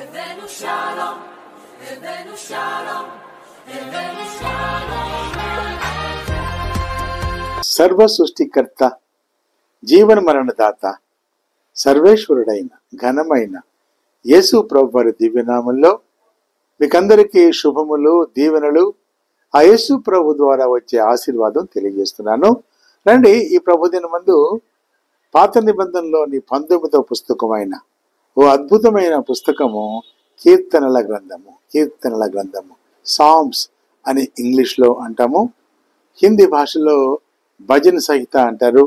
הבאנו שלום, הבאנו שלום, הבאנו שלום. సర్వ సృష్టికర్త, జీవన మరణదాత, సర్వేశ్వరుడైన ఘనమైన యేసు ప్రభు వారి దివ్యనామంలో మీకందరికీ శుభములు, దీవెనలు ఆ యేసు ప్రభు ద్వారా వచ్చే ఆశీర్వాదం తెలియజేస్తున్నాను. రండి, ఈ ప్రభుదినమందు పాత నిబంధనలోని 19వ పుస్తకమైన ఓ అద్భుతమైన పుస్తకము కీర్తనల గ్రంథము, సామ్స్ అని ఇంగ్లీష్లో అంటాము. హిందీ భాషలో భజన్ సహిత అంటారు,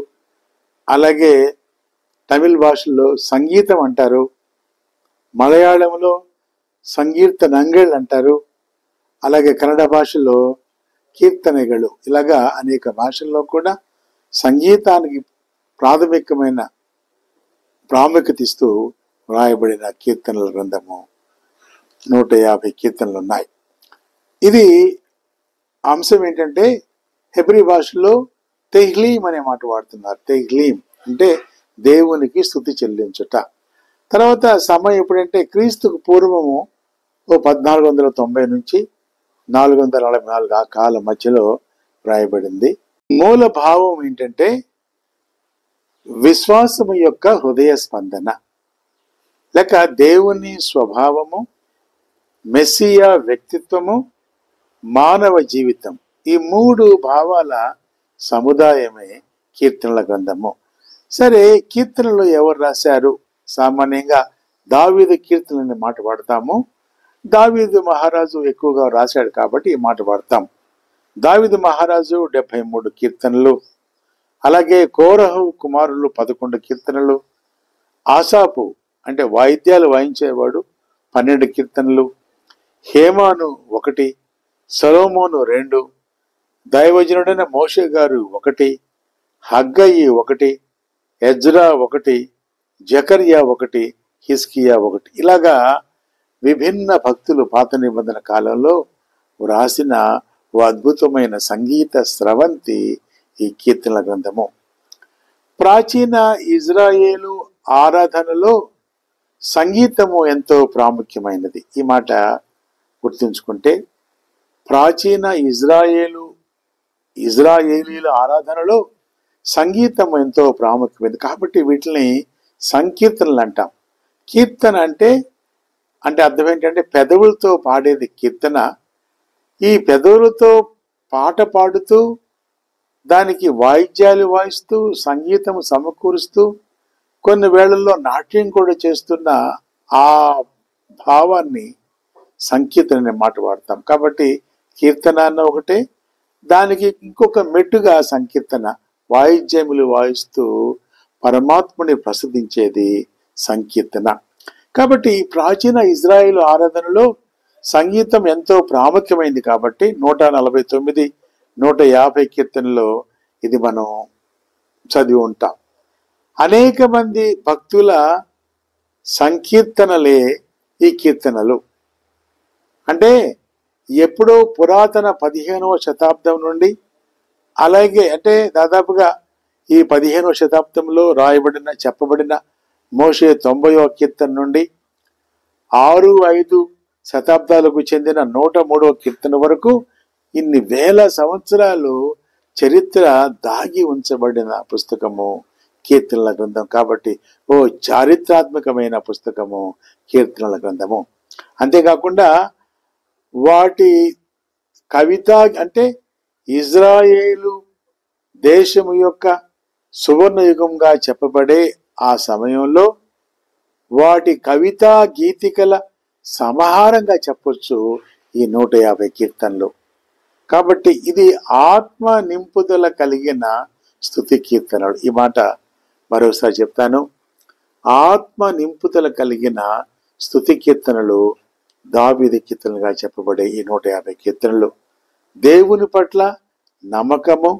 అలాగే తమిళ భాషలో సంగీతం అంటారు, మలయాళంలో సంకీర్తనంగళ్ అంటారు, అలాగే కన్నడ భాషలో కీర్తనಗಳು. ఇలాగా అనేక భాషల్లో కూడా సంగీతానికి ప్రాథమికమైన ప్రాముఖ్యత ఇస్తూ వ్రాయబడిన కీర్తనల గ్రంథము 150 కీర్తనలు ఉన్నాయి. ఇది అంశం ఏంటంటే హెబ్రీ భాషలో తెహ్లీం అనే మాట వాడుతున్నారు. తెహ్లీం అంటే దేవునికి స్తుతి చెల్లించుట. తర్వాత సమయం ఎప్పుడంటే క్రీస్తుకు పూర్వము ఓ 1490 నుంచి 444 ఆ కాలం మధ్యలో వ్రాయబడింది. మూల భావం ఏంటంటే విశ్వాసము యొక్క హృదయ స్పందన, లేక దేవుని స్వభావము, మెస్సియా వ్యక్తిత్వము, మానవ జీవితం, ఈ 3 భావాల సముదాయమే కీర్తనల గ్రంథము. సరే, కీర్తనలు ఎవరు రాశారు? సామాన్యంగా దావీదు కీర్తనలని మాట వాడతాము. దావీదు మహారాజు ఎక్కువగా రాశాడు కాబట్టి ఈ మాట వాడతాం. దావీదు మహారాజు 73 కీర్తనలు, అలాగే కోరహు కుమారులు 11 కీర్తనలు, ఆసాపు అంటే వాయిద్యాలు వాయించేవాడు 12 కీర్తనలు, హేమాను 1, సొలొమోను 2, దైవజనుడైన మోషే గారు 1, హగ్గయి 1, ఎజ్రా 1, జకర్యా 1, హిజ్కియా 1. ఇలాగా విభిన్న భక్తులు పాత నిబంధన కాలంలో వ్రాసిన ఓ అద్భుతమైన సంగీత స్రవంతి ఈ కీర్తనల గ్రంథము. ప్రాచీన ఇజ్రాయేలు ఆరాధనలో సంగీతము ఎంతో ప్రాముఖ్యమైనది. ఈ మాట గుర్తుంచుకుంటే, ప్రాచీన ఇజ్రాయేలీల ఆరాధనలో సంగీతం ఎంతో ప్రాముఖ్యమైనది కాబట్టి వీటిని సంకీర్తనలు అంటాం. కీర్తన అంటే అర్థం ఏంటంటే పెదవులతో పాడేది కీర్తన. ఈ పెదవులతో పాట పాడుతూ దానికి వాయిద్యాలు వాయిస్తూ సంగీతం సమకూరుస్తూ కొన్ని వేళల్లో నాట్యం కూడా చేస్తున్న ఆ భావాన్ని సంకీర్తన అనే మాట వాడతాం. కాబట్టి కీర్తన అన్న ఒకటే, దానికి ఇంకొక మెట్టుగా సంకీర్తన, వాయిద్యములు వాయిస్తూ పరమాత్ముని ప్రసిద్ధించేది సంకీర్తన. కాబట్టి ఈ ప్రాచీన ఇజ్రాయేలు ఆరాధనలో సంగీతం ఎంతో ప్రాముఖ్యమైంది కాబట్టి 149, 150 కీర్తనలో ఇది మనం చదివి ఉంటాం. అనేక మంది భక్తుల సంకీర్తనలే ఈ కీర్తనలు. అంటే ఎప్పుడో పురాతన 15వ శతాబ్దం నుండి, అలాగే అంటే దాదాపుగా ఈ 15వ శతాబ్దంలో చెప్పబడిన మోషే 90వ కీర్తన నుండి 6-5 శతాబ్దాలకు చెందిన 103వ కీర్తన వరకు ఇన్ని వేల సంవత్సరాలు చరిత్ర దాగి ఉంచబడిన పుస్తకము కీర్తనల గ్రంథం. కాబట్టి ఓ చారిత్రాత్మకమైన పుస్తకము కీర్తనల గ్రంథము. అంతేకాకుండా వాటి కవిత అంటే ఇజ్రాయేలు దేశము యొక్క సువర్ణయుగంగా చెప్పబడే ఆ సమయంలో వాటి కవితా గీతికల సమాహారంగా చెప్పొచ్చు ఈ 150 కీర్తనలు. కాబట్టి ఇది ఆత్మ నింపుదల కలిగిన స్తుతి కీర్తనలు. ఈ మాట మరోసారి చెప్తాను, ఆత్మ నింపుదల కలిగిన స్తుతి కీర్తనలు దావీదు కీర్తనలుగా చెప్పబడే ఈ 150 కీర్తనలు దేవుని పట్ల నమ్మకము,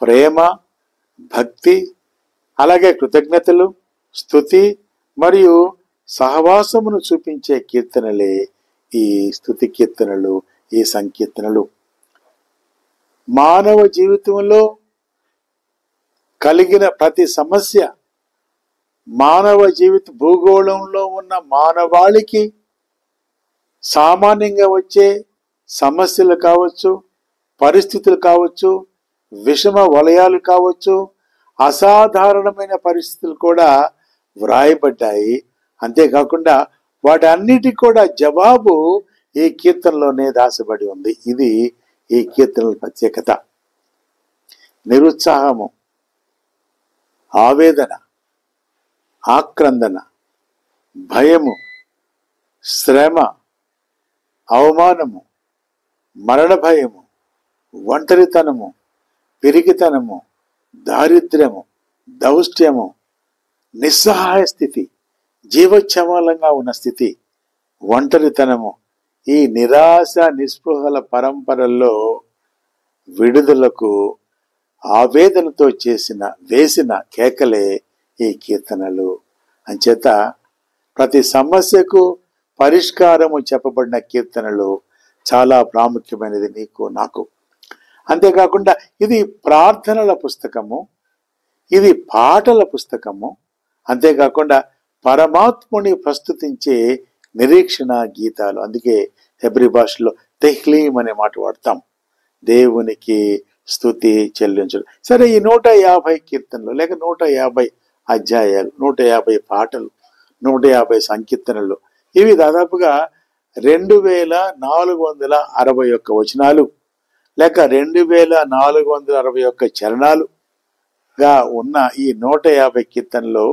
ప్రేమ, భక్తి, అలాగే కృతజ్ఞతలు, స్తుతి మరియు సహవాసమును చూపించే కీర్తనలే ఈ స్తుతి కీర్తనలు, ఈ సంకీర్తనలు. మానవ జీవితంలో కలిగిన ప్రతి సమస్య, మానవ జీవిత భూగోళంలో ఉన్న మానవాళికి సామాన్యంగా వచ్చే సమస్యలు కావచ్చు, పరిస్థితులు కావచ్చు, విషమ వలయాలు కావచ్చు, అసాధారణమైన పరిస్థితులు కూడా వ్రాయబడ్డాయి. అంతేకాకుండా వాటన్నిటికి కూడా జవాబు ఈ కీర్తనలోనే దాచబడి ఉంది. ఇది ఈ కీర్తనల ప్రత్యేకత. నిరుత్సాహము, ఆవేదన, ఆక్రందన, భయము, శ్రమ, అవమానము, మరణ భయము, ఒంటరితనము, పిరికితనము, దారిద్ర్యము, దౌష్ట్యము, నిస్సహాయ స్థితి, జీవోచ్ఛవాలంగా ఉన్న స్థితి, ఒంటరితనము, ఈ నిరాశ నిస్పృహల పరంపరల్లో విడుదలకు ఆవేదనతో వేసిన కేకలే ఈ కీర్తనలు. అంచేత ప్రతి సమస్యకు పరిష్కారము చెప్పబడిన కీర్తనలు చాలా ప్రాముఖ్యమైనది నీకు నాకు. అంతేకాకుండా ఇది ప్రార్థనల పుస్తకము, ఇది పాటల పుస్తకము, అంతేకాకుండా పరమాత్ముని ప్రస్తుతించే నిరీక్షణ గీతాలు. అందుకే హెబ్రీ భాషలో తెహ్లీం అనే మాట వాడతాం, దేవునికి స్తుతి చెల్లించడం. సరే, ఈ 150 కీర్తనలు లేక 150 అధ్యాయాలు, 150 పాటలు, 150 సంకీర్తనలు, ఇవి దాదాపుగా 2461 వచనాలు లేక 2461 చరణాలుగా ఉన్న ఈ 150 కీర్తనలో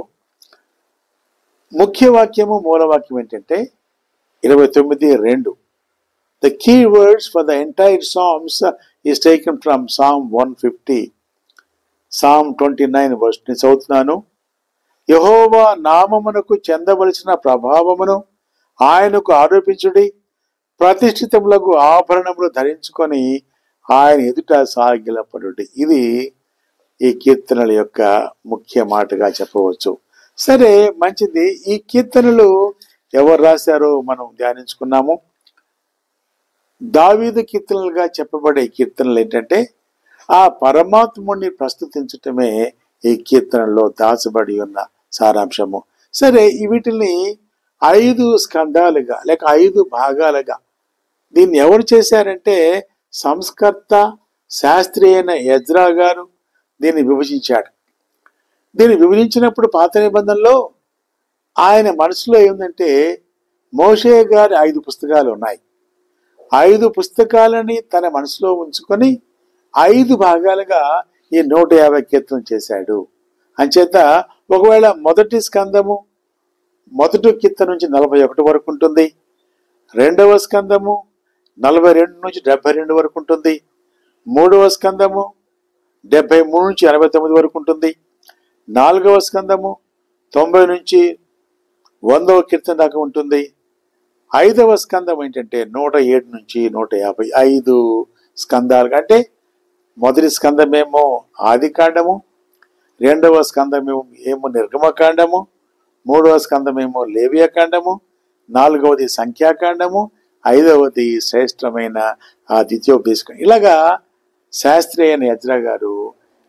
ముఖ్య వాక్యము, మూలవాక్యం ఏంటంటే 29:2. The key words for the entire Psalms is taken from Psalm 150. Psalm 29 verse. నేను చదువుతున్నాను. యెహోవా నామమునకు చెందవలసిన ప్రభావమును ఆయనకు ఆరోపించుడి, ప్రతిష్ఠితములకు ఆభరణములు ధరించుకొని ఆయన ఎదుట సాగిలపడుడి. ఇది ఈ కీర్తనల యొక్క ముఖ్య మాటగా చెప్పవచ్చు. సరే, మంచిది. ఈ కీర్తనలు ఎవరు రాశారో మనం ధ్యానించుకున్నాము. దావీదు కీర్తనలుగా చెప్పబడే కీర్తనలు ఏంటంటే ఆ పరమాత్ముని ప్రస్తుతించటమే ఈ కీర్తనలో దాచబడి ఉన్న సారాంశము. సరే, వీటిని 5 స్కందాలుగా లేక 5 భాగాలుగా దీన్ని ఎవరు చేశారంటే సంస్కర్త శాస్త్రి అయిన ఎజ్రా గారు దీన్ని విభజించాడు. దీన్ని విభజించినప్పుడు పాత నిబంధనలో ఆయన మనసులో ఏంటంటే మోషే గారి 5 పుస్తకాలు ఉన్నాయి. 5 పుస్తకాలని తన మనసులో ఉంచుకొని 5 భాగాలుగా ఈ 150 కీర్తనలు చేశాడు. అంచేత ఒకవేళ మొదటి స్కందము మొదటి కీర్తన నుంచి 41 వరకు ఉంటుంది, రెండవ స్కందము 42 నుంచి 72 వరకు ఉంటుంది, మూడవ స్కందము 73 నుంచి 89 వరకు ఉంటుంది, నాలుగవ స్కందము 90 నుంచి 100వ కీర్తన దాకా ఉంటుంది, ఐదవ స్కందం ఏంటంటే 107 నుంచి 150. 5 స్కందాలు. అంటే మొదటి స్కందమేమో ఆది కాండము, రెండవ స్కందమేమో నిర్గమకాండము, మూడవ స్కందమేమో లేవియకాండము, నాలుగవది సంఖ్యాకాండము, ఐదవది శ్రేష్టమైన ద్వితీయోపదేశం. ఇలాగా శాస్త్రి అయిన ఎజ్రా గారు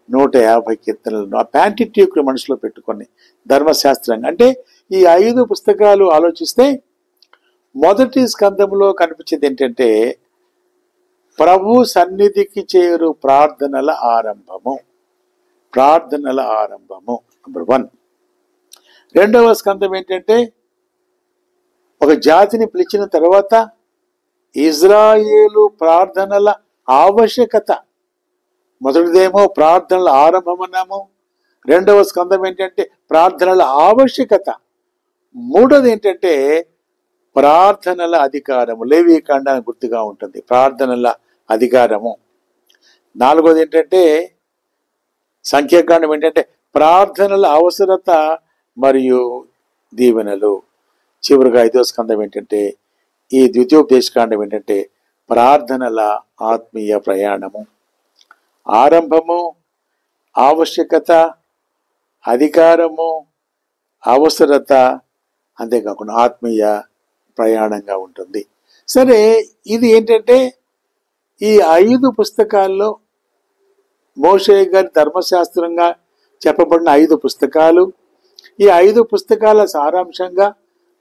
150 కీర్తనలను ఆ ప్యాంటిట్యూక్ మనసులో పెట్టుకొని ధర్మశాస్త్రంగా, అంటే ఈ 5 పుస్తకాలు ఆలోచిస్తే మొదటి స్కందంలో కనిపించేది ఏంటంటే ప్రభు సన్నిధికి చేరు ప్రార్థనల ఆరంభము. నంబర్ 1. రెండవ స్కందం ఏంటంటే ఒక జాతిని పిలిచిన తర్వాత ఇజ్రాయేలు ప్రార్థనల ఆవశ్యకత. మొదటిదేమో ప్రార్థనల ఆరంభం అన్నాము, రెండవ స్కందం ఏంటంటే ప్రార్థనల ఆవశ్యకత, మూడోది ఏంటంటే ప్రార్థనల అధికారము. లేవియకాండానికి గుర్తుగా ఉంటుంది ప్రార్థనల అధికారము. నాలుగోది ఏంటంటే సంఖ్యాకాండం ఏంటంటే ప్రార్థనల అవసరత మరియు దీవెనలు. చివరిగా 5వ స్కందం ఏంటంటే ఈ ద్వితీయోపదేశకాండం ఏంటంటే ప్రార్థనల ఆత్మీయ ప్రయాణము. ఆరంభము, ఆవశ్యకత, అధికారము, అవసరత, అంతేకాకుండా ఆత్మీయ ప్రయాణంగా ఉంటుంది. సరే, ఇది ఏంటంటే ఈ 5 పుస్తకాల్లో మోషే గారి ధర్మశాస్త్రంగా చెప్పబడిన 5 పుస్తకాలు, ఈ 5 పుస్తకాల సారాంశంగా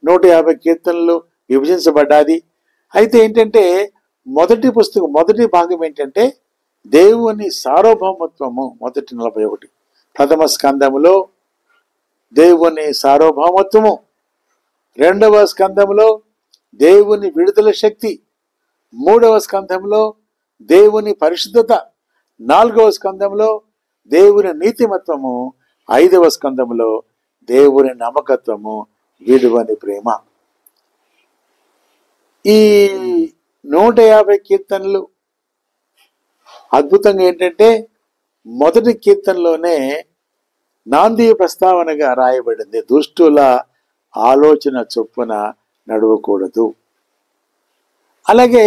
150 కీర్తనలు విభజించబడ్డాది. అయితే ఏంటంటే మొదటి పుస్తకం మొదటి భాగం ఏంటంటే దేవుని సార్వభౌమత్వము. మొదటి 41 ప్రథమ స్కందములో దేవుని సార్వభౌమత్వము, రెండవ స్కందములో దేవుని విడుదల శక్తి, మూడవ స్కందంలో దేవుని పరిశుద్ధత, నాలుగవ స్కందంలో దేవుని నీతిమత్వము, ఐదవ స్కందంలో దేవుని నమ్మకత్వము, విడువని ప్రేమ. ఈ 150 కీర్తనలు అద్భుతంగా ఏంటంటే మొదటి కీర్తనలోనే నాంది ప్రస్తావనగా రాయబడింది. దుష్టుల ఆలోచన చొప్పున నడవకూడదు. అలాగే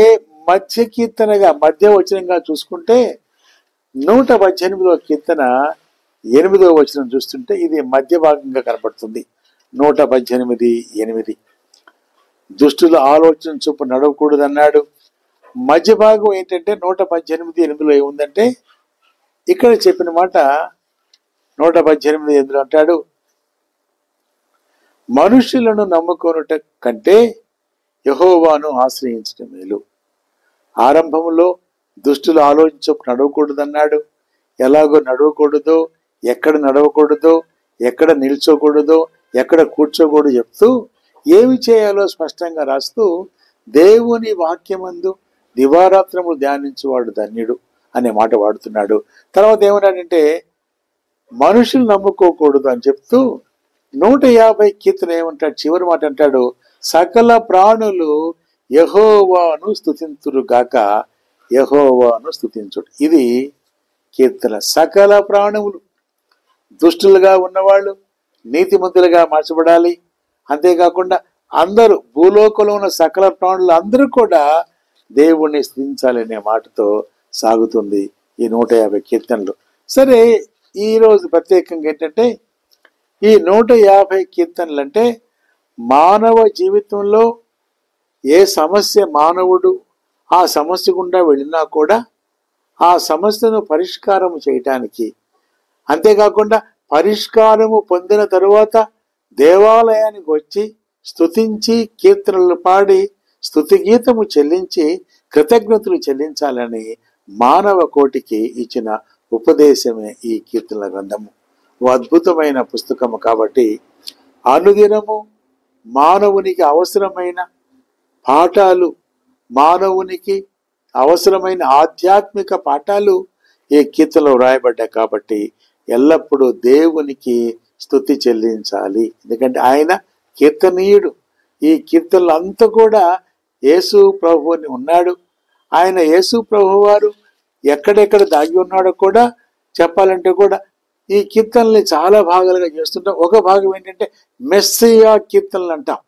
మధ్య కీర్తనగా మధ్య వచనంగా చూసుకుంటే 118వ కీర్తన 8వ వచనం చూస్తుంటే ఇది మధ్య భాగంగా కనపడుతుంది. 118:8 దుష్టుల ఆలోచన చొప్పు నడవకూడదు అన్నాడు. మధ్య భాగం ఏంటంటే 118:8 ఏముందంటే ఇక్కడ చెప్పిన మాట 118:8 అంటాడు, మనుషులను నమ్ముకొనుట కంటే యెహోవాను ఆశ్రయించడం మేలు. ఆరంభంలో దుష్టులు ఆలోచించు నడవకూడదన్నాడు. ఎలాగో నడవకూడదో, ఎక్కడ నడవకూడదో, ఎక్కడ నిల్చోకూడదో, ఎక్కడ కూర్చోకూడదు చెప్తూ ఏమి చేయాలో స్పష్టంగా రాస్తూ దేవుని వాక్యమందు దివారాత్రములు ధ్యానించువాడు ధన్యుడు అనే మాట వాడుతున్నాడు. తర్వాత ఏమన్నాడంటే మనుషులు నమ్ముకోకూడదు అని చెప్తూ 150 కీర్తన ఏమంటాడు, చివరి మాట అంటాడు, సకల ప్రాణులు యెహోవాను స్తుతింతురు గాక, యెహోవాను స్తుతించుడు. ఇది కీర్తన. సకల ప్రాణులు, దుష్టులుగా ఉన్నవాళ్ళు నీతిమంతులుగా మార్చబడాలి. అంతేకాకుండా అందరూ భూలోకంలో ఉన్న సకల ప్రాణులు అందరూ కూడా దేవుణ్ణి స్తుతించాలనే మాటతో సాగుతుంది ఈ 150 కీర్తనలు. సరే, ఈరోజు ప్రత్యేకంగా ఏంటంటే ఈ 150 కీర్తనలు అంటే మానవ జీవితంలో ఏ సమస్య మానవుడు ఆ సమస్య గుండా వెళ్ళినా కూడా ఆ సమస్యను పరిష్కారం చేయటానికి, అంతేకాకుండా పరిష్కారము పొందిన తరువాత దేవాలయానికి వచ్చి స్తుతించి కీర్తనలు పాడి స్తుతి గీతము చెల్లించి కృతజ్ఞతలు చెల్లించాలని మానవ కోటికి ఇచ్చిన ఉపదేశమే ఈ కీర్తనల గ్రంథము. ఓ అద్భుతమైన పుస్తకము కాబట్టి అనుదినము మానవునికి అవసరమైన పాఠాలు, మానవునికి అవసరమైన ఆధ్యాత్మిక పాఠాలు ఈ కీర్తనలో రాయబడ్డాయి. కాబట్టి ఎల్లప్పుడూ దేవునికి స్తుతి చెల్లించాలి. ఎందుకంటే ఆయన కీర్తనీయుడు. ఈ కీర్తనలు అంతా కూడా యేసు ప్రభువుని ఉన్నాడు. ఆయన యేసు ప్రభు వారు ఎక్కడెక్కడ దాగి ఉన్నాడో కూడా చెప్పాలంటే కూడా ఈ కీర్తనల్ని చాలా భాగాలుగా చేస్తుంటాం. ఒక భాగం ఏంటంటే మెస్సియా కీర్తనలు అంటాం.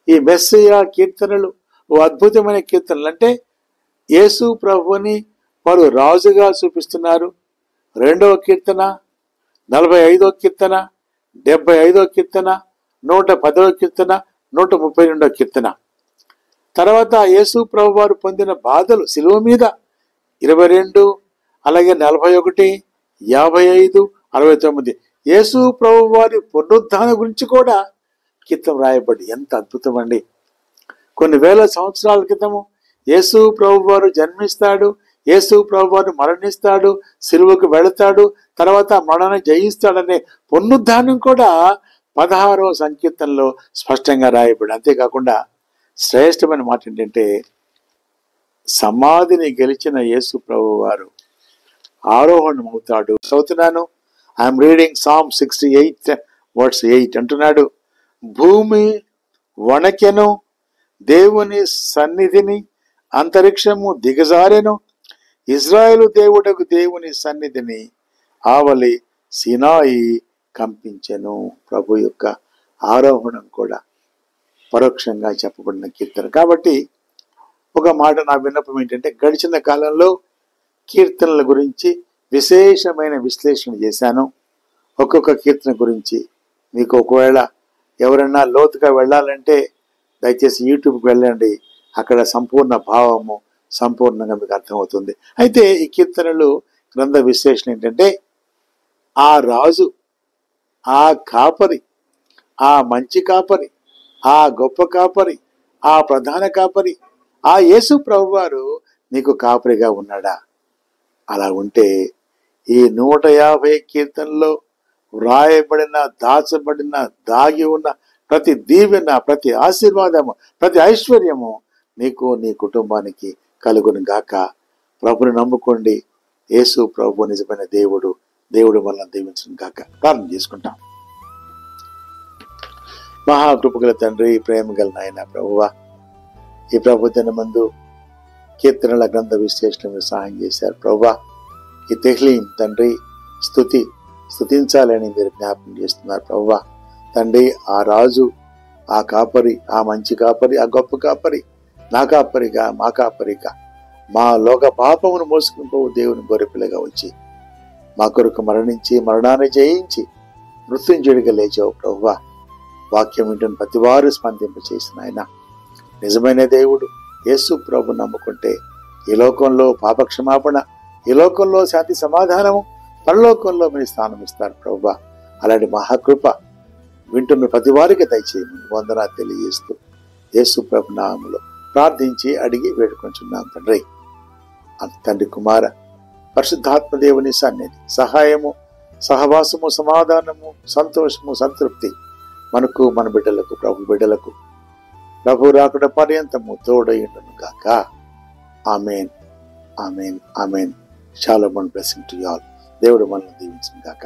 ఈ మెస్సియా కీర్తనలు ఓ అద్భుతమైన కీర్తనలు. అంటే యేసు ప్రభువుని వారు రాజుగా చూపిస్తున్నారు. 2వ కీర్తన, 45వ కీర్తన, 75వ కీర్తన, 110వ కీర్తన, 132వ కీర్తన. తర్వాత యేసు ప్రభు వారు పొందిన బాధలు శిలువ మీద 22, అలాగే 41, 55, 69 యేసు ప్రభు వారి పునరుద్ధాన గురించి కూడా కీర్తన రాయబడి ఎంత అద్భుతం అండి. కొన్ని వేల సంవత్సరాల క్రితము యేసు ప్రభు వారు జన్మిస్తాడు, యేసు ప్రభు వారు మరణిస్తాడు, సిలువకు వెళతాడు, తర్వాత మరణాన్ని జయిస్తాడనే పునరుద్ధానం కూడా 16వ సంకీర్తనలో స్పష్టంగా రాయబడి. అంతేకాకుండా శ్రేష్టమైన మాట ఏంటంటే సమాధిని గెలిచిన యేసు ప్రభు వారు ఆరోహణం అవుతాడు. చదువుతున్నాను, ఐఎమ్ రీడింగ్ Psalm 68:8 అంటున్నాడు, భూమి వణకెను, దేవుని సన్నిధిని అంతరిక్షము దిగజారెను, ఇజ్రాయేలు దేవుడకు దేవుని సన్నిధిని ఆవలి సినాయి కంపించెను. ప్రభు యొక్క ఆరోహణం కూడా పరోక్షంగా చెప్పబడిన కీర్తన. కాబట్టి ఒక మాట నా విన్నపం ఏంటంటే గడిచిన కాలంలో కీర్తనల గురించి విశేషమైన విశ్లేషణ చేశాను. ఒక్కొక్క కీర్తన గురించి మీకు ఒకవేళ ఎవరైనా లోతుగా వెళ్ళాలంటే దయచేసి యూట్యూబ్కి వెళ్ళండి. అక్కడ సంపూర్ణ భావము సంపూర్ణంగా మీకు అర్థమవుతుంది. అయితే ఈ కీర్తనలు గ్రంథ విశ్లేషణ ఏంటంటే ఆ రాజు, ఆ కాపరి, ఆ మంచి కాపరి, ఆ గొప్ప కాపరి, ఆ ప్రధాన కాపరి, ఆ యేసు ప్రభువారు నీకు కాపరిగా ఉన్నాడా? అలా ఉంటే ఈ 150 కీర్తనలో వ్రాయబడిన, దాచబడిన, దాగి ఉన్న ప్రతి దీవెన, ప్రతి ఆశీర్వాదము, ప్రతి ఐశ్వర్యము నీకు, నీ కుటుంబానికి కలుగును గాక. ప్రభుని నమ్ముకోండి. యేసు ప్రభు నిజమైన దేవుడు. దేవుడు మనల్ని దీవించును గాక. ప్రార్థన చేసుకుంటాం. మహాకృపగల తండ్రి, ప్రేమ గల నాయన ప్రభువా, ఈ ప్రభుత్వ మందు కీర్తనల గ్రంథ విశ్లేషణ మీరు సహాయం చేశారు ప్రభువా. ఈ తెహ్లీం తండ్రి స్తుతించాలని మీరు జ్ఞాపకం చేస్తున్నారు ప్రభువా. తండ్రి, ఆ రాజు, ఆ కాపరి, ఆ మంచి కాపరి, ఆ గొప్ప కాపరి, నా కాపరిగా, మా కాపరిగా, మా లోక పాపమును మోసుకుని పోవు దేవుని గొర్రెపిల్లగా వచ్చి మా కొరకు మరణించి, మరణాన్ని జయించి మృత్యుంజయుడిగా లేచావు ప్రభువా. వాక్యం వింటున్న ప్రతి వారు స్పందింపచేసిన ఆయన నిజమైన దేవుడు. యేసు ప్రభు నమ్ముకుంటే ఈ లోకంలో పాపక్షమాపణ, ఈ లోకంలో శాంతి సమాధానము, పరలోకంలో మీరు స్థానం ఇస్తారు ప్రభువా. అలాంటి మహాకృప వింటున్న ప్రతి వారికి దయచేయమని వందనాలు తెలియజేస్తూ యేసు ప్రభు నామములో ప్రార్థించి అడిగి వేడుకొంచున్నాం తండ్రి. తండ్రి, కుమార పరిశుద్ధాత్మ దేవుని సన్నిధి, సహాయము, సహవాసము, సమాధానము, సంతోషము, సంతృప్తి మనకు, మన బిడ్డలకు, ప్రభు బిడ్డలకు ప్రభు రాకడ పర్యంతము తోడయుండును గాక. Amen, amen, amen. షాలోమ్. Blessing to you all. దేవుడు మనల్ని దీవించును గాక.